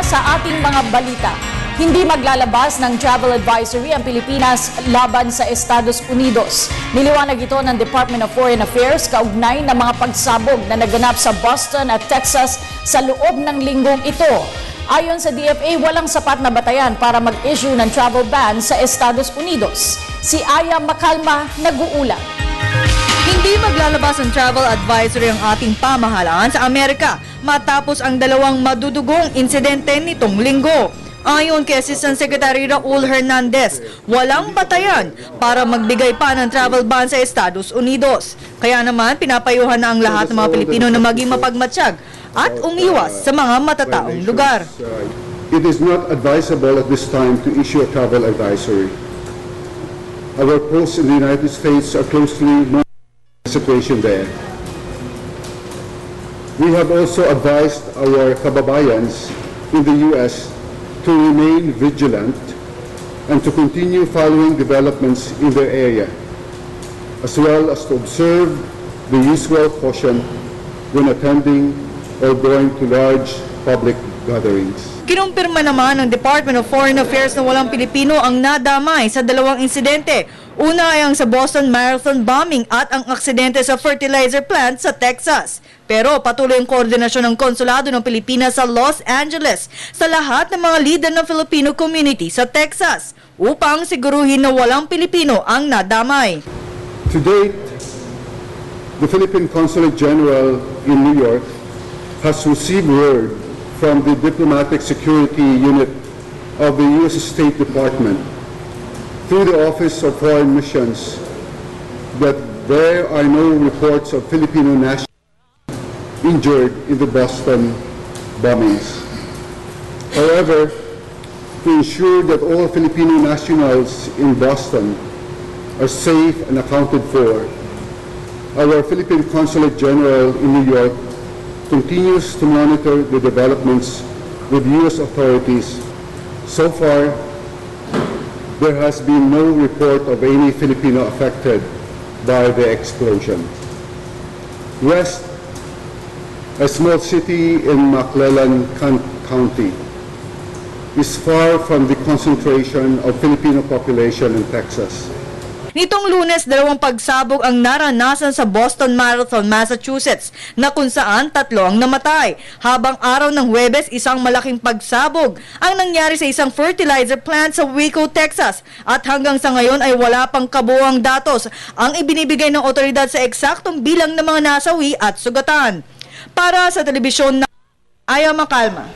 sa ating mga balita. Hindi maglalabas ng travel advisory ang Pilipinas laban sa Estados Unidos. Niliwanag ito ng Department of Foreign Affairs kaugnay ng mga pagsabog na naganap sa Boston at Texas sa loob ng linggong ito. Ayon sa DFA, walang sapat na batayan para mag-issue ng travel ban sa Estados Unidos. Si Aya Macalma nag-uulat. Hindi maglalabas ng travel advisory ang ating pamahalaan sa Amerika matapos ang dalawang madudugong insidente nitong linggo. Ayon kay Assistant Secretary Raul Hernandez, walang batayan para magbigay pa ng travel ban sa Estados Unidos. Kaya naman pinapayuhan na ang lahat ng mga Pilipino na maging mapagmatsyag at umiwas sa mga matataong lugar. It is not advisable at this time to issue a travel advisory. Our posts in the United States are closely monitoring the situation there. We have also advised our kababayans in the U.S. to remain vigilant and to continue following developments in their area, as well as to observe the usual caution when attending or going to large public gatherings. Kinumpirma naman ng Department of Foreign Affairs na walang Pilipino ang nadamay sa dalawang insidente. Una ay ang sa Boston Marathon bombing at ang aksidente sa fertilizer plant sa Texas. Pero patuloy ang koordinasyon ng Konsulado ng Pilipinas sa Los Angeles sa lahat ng mga leader ng Filipino community sa Texas upang siguruhin na walang Pilipino ang nadamay. To date, the Philippine Consulate General in New York has received word from the Diplomatic Security Unit of the U.S. State Department through the Office of Foreign Missions that there are no reports of Filipino nationals injured in the Boston bombings. However, to ensure that all Filipino nationals in Boston are safe and accounted for, our Philippine Consulate General in New York continues to monitor the developments with U.S. authorities. So far, there has been no report of any Filipino affected by the explosion. West, a small city in McClellan County, is far from the concentration of Filipino population in Texas. Nitong Lunes, dalawang pagsabog ang naranasan sa Boston Marathon, Massachusetts, na kung saan 3 ang namatay. Habang araw ng Huwebes, isang malaking pagsabog ang nangyari sa isang fertilizer plant sa Waco, Texas. At hanggang sa ngayon ay wala pang kabuuang datos ang ibinibigay ng otoridad sa eksaktong bilang ng mga nasawi at sugatan. Para sa telebisyon na Aya Macalma.